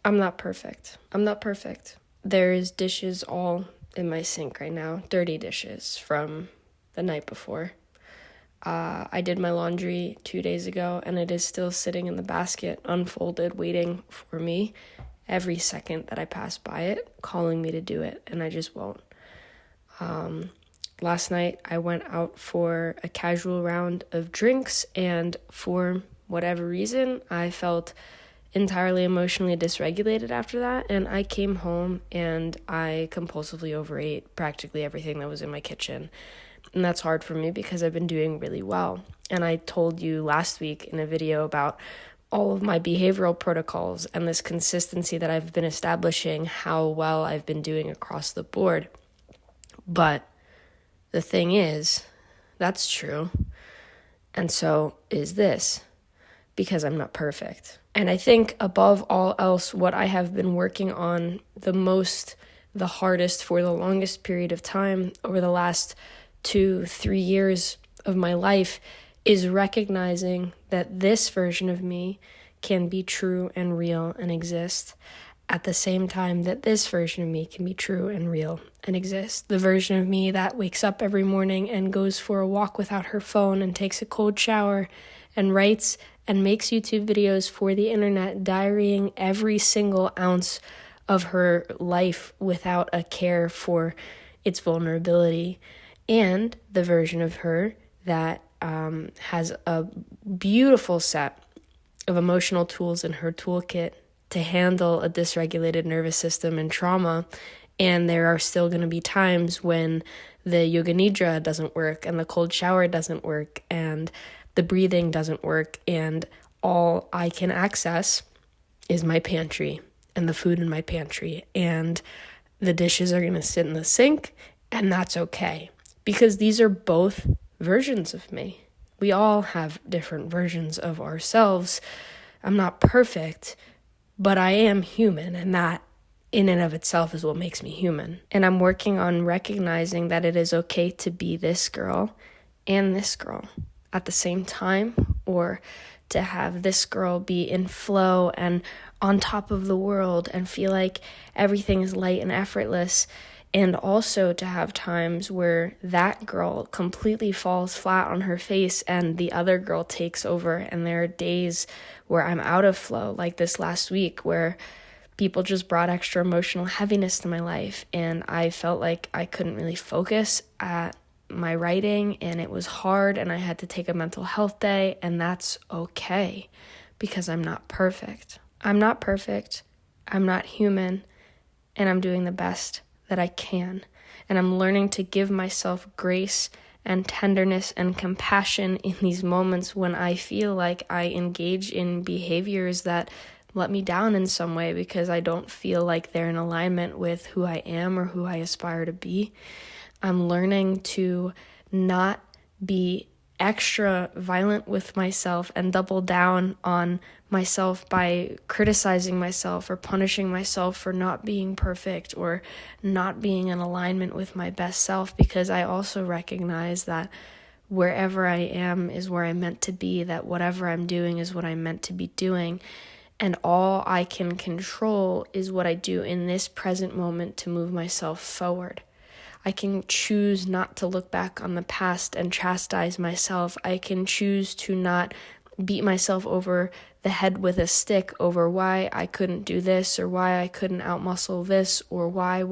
I'm not perfect. I'm not perfect. There's dishes all in my sink right now, dirty dishes from the night before. I did my laundry 2 days ago, and it is still sitting in the basket, unfolded, waiting for me every second that I pass by it, calling me to do it, and I just won't. Last night, I went out for a casual round of drinks, and for whatever reason, I felt entirely emotionally dysregulated after that, and I came home and I compulsively overate practically everything that was in my kitchen. And that's hard for me because I've been doing really well. And I told you last week in a video about all of my behavioral protocols and this consistency that I've been establishing, how well I've been doing across the board. But the thing is, that's true. And so is this, because I'm not perfect. And I think above all else, what I have been working on the hardest for the longest period of time over the last 2-3 years of my life is recognizing that this version of me can be true and real and exist at the same time that this version of me can be true and real and exist. The version of me that wakes up every morning and goes for a walk without her phone and takes a cold shower and writes and makes YouTube videos for the internet, diarying every single ounce of her life without a care for its vulnerability. And the version of her that has a beautiful set of emotional tools in her toolkit to handle a dysregulated nervous system and trauma. And there are still going to be times when the yoga nidra doesn't work and the cold shower doesn't work and the breathing doesn't work, and all I can access is my pantry and the food in my pantry, and the dishes are going to sit in the sink, and that's okay. Because these are both versions of me. We all have different versions of ourselves. I'm not perfect, but I am human, and that in and of itself is what makes me human. And I'm working on recognizing that it is okay to be this girl and this girl at the same time, or to have this girl be in flow and on top of the world and feel like everything is light and effortless, and also to have times where that girl completely falls flat on her face and the other girl takes over, and there are days where I'm out of flow, like this last week where people just brought extra emotional heaviness to my life, and I felt like I couldn't really focus at my writing, and it was hard, and I had to take a mental health day, and that's okay because I'm not perfect. I'm not perfect. I'm not human, and I'm doing the best that I can, and I'm learning to give myself grace and tenderness and compassion in these moments when I feel like I engage in behaviors that let me down in some way because I don't feel like they're in alignment with who I am or who I aspire to be. I'm learning to not be extra violent with myself and double down on myself by criticizing myself or punishing myself for not being perfect or not being in alignment with my best self, because I also recognize that wherever I am is where I'm meant to be, that whatever I'm doing is what I'm meant to be doing, and all I can control is what I do in this present moment to move myself forward. I can choose not to look back on the past and chastise myself. I can choose to not beat myself over the head with a stick over why I couldn't do this or why I couldn't outmuscle this or why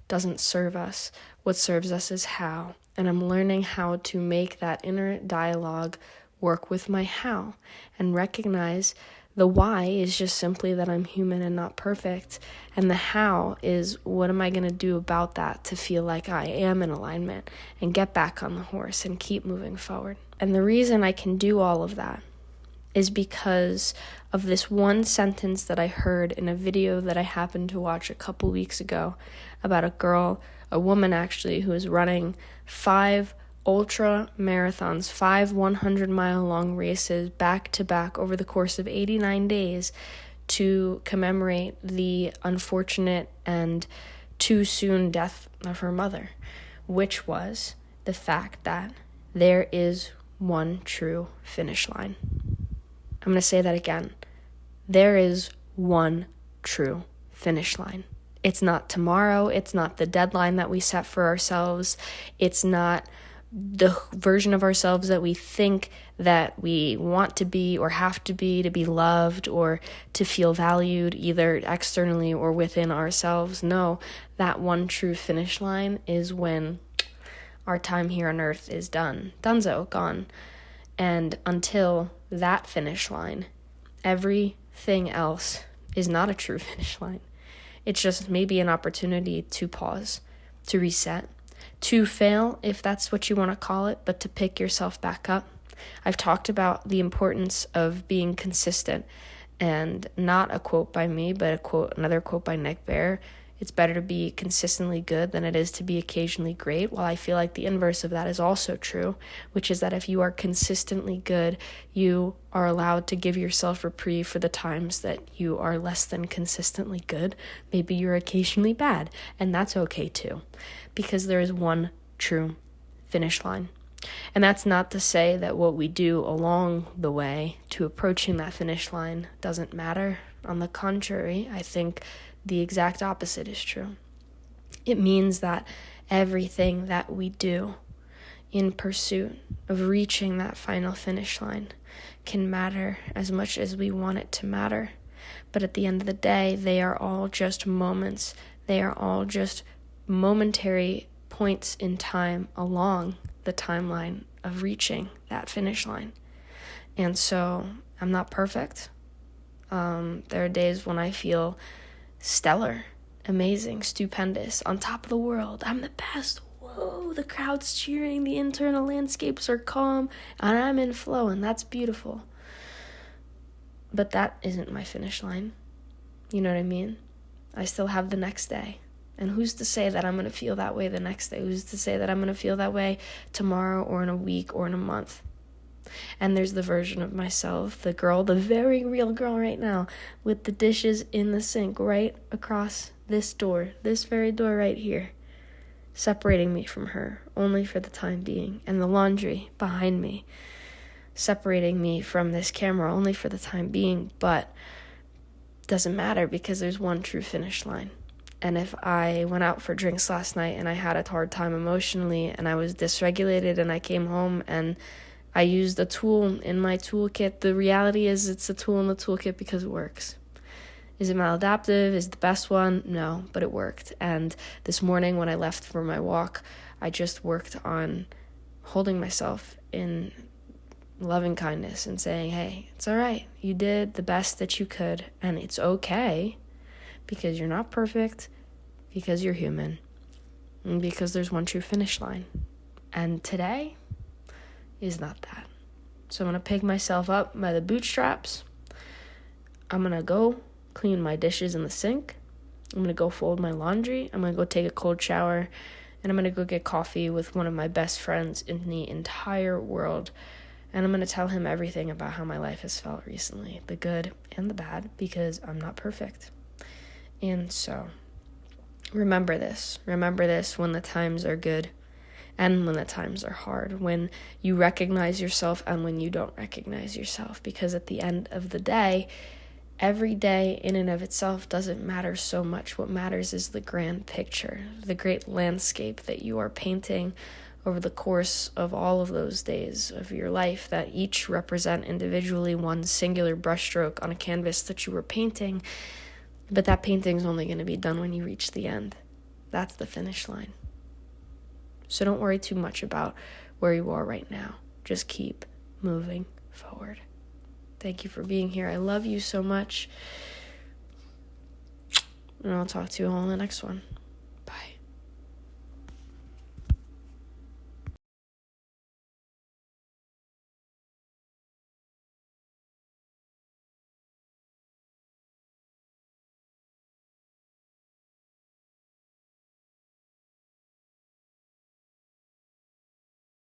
doesn't serve us. What serves us is how. And I'm learning how to make that inner dialogue work with my how and recognize the why is just simply that I'm human and not perfect. And the how is what am I going to do about that to feel like I am in alignment and get back on the horse and keep moving forward. And the reason I can do all of that is because of this one sentence that I heard in a video that I happened to watch a couple weeks ago about a woman actually, who is running 5 ultra marathons, 5 100-mile long races back to back over the course of 89 days to commemorate the unfortunate and too soon death of her mother, which was the fact that there is one true finish line. I'm going to say that again. There is one true finish line. It's not tomorrow. It's not the deadline that we set for ourselves. It's not the version of ourselves that we think that we want to be or have to be loved or to feel valued, either externally or within ourselves. No, that one true finish line is when our time here on earth is done. Donezo, gone. And until that finish line, everything else is not a true finish line. It's just maybe an opportunity to pause, to reset, to fail, if that's what you want to call it, but to pick yourself back up. I've talked about the importance of being consistent, and not a quote by me, but another quote by Nick Bare. It's better to be consistently good than it is to be occasionally great. While I feel like the inverse of that is also true, which is that if you are consistently good, you are allowed to give yourself reprieve for the times that you are less than consistently good. Maybe you're occasionally bad, and that's okay too, because there is one true finish line. And that's not to say that what we do along the way to approaching that finish line doesn't matter. On the contrary, I think the exact opposite is true. It means that everything that we do in pursuit of reaching that final finish line can matter as much as we want it to matter. But at the end of the day, they are all just moments. They are all just momentary points in time along the timeline of reaching that finish line. And so I'm not perfect. There are days when I feel stellar, amazing, stupendous, on top of the world. I'm the best. Whoa, the crowd's cheering, the internal landscapes are calm, and I'm in flow, and that's beautiful. But that isn't my finish line. You know what I mean? I still have the next day. And who's to say that I'm going to feel that way the next day? Who's to say that I'm going to feel that way tomorrow or in a week or in a month? And there's the version of myself, the girl, the very real girl right now, with the dishes in the sink right across this door, this very door right here, separating me from her only for the time being, and the laundry behind me, separating me from this camera only for the time being, but doesn't matter because there's one true finish line. And if I went out for drinks last night and I had a hard time emotionally and I was dysregulated and I came home and I used a tool in my toolkit, the reality is it's a tool in the toolkit because it works. Is it maladaptive? Is it the best one? No, but it worked. And this morning when I left for my walk, I just worked on holding myself in loving kindness and saying, hey, it's all right. You did the best that you could, and it's okay because you're not perfect, because you're human, and because there's one true finish line. And today is not that. So I'm going to pick myself up by the bootstraps. I'm going to go clean my dishes in the sink. I'm going to go fold my laundry. I'm going to go take a cold shower. And I'm going to go get coffee with one of my best friends in the entire world. And I'm going to tell him everything about how my life has felt recently, the good and the bad, because I'm not perfect. And so remember this. Remember this when the times are good and when the times are hard, when you recognize yourself and when you don't recognize yourself. Because at the end of the day, every day in and of itself doesn't matter so much. What matters is the grand picture, the great landscape that you are painting over the course of all of those days of your life that each represent individually one singular brushstroke on a canvas that you were painting. But that painting's only going to be done when you reach the end. That's the finish line. So don't worry too much about where you are right now. Just keep moving forward. Thank you for being here. I love you so much. And I'll talk to you all in the next one. Bye.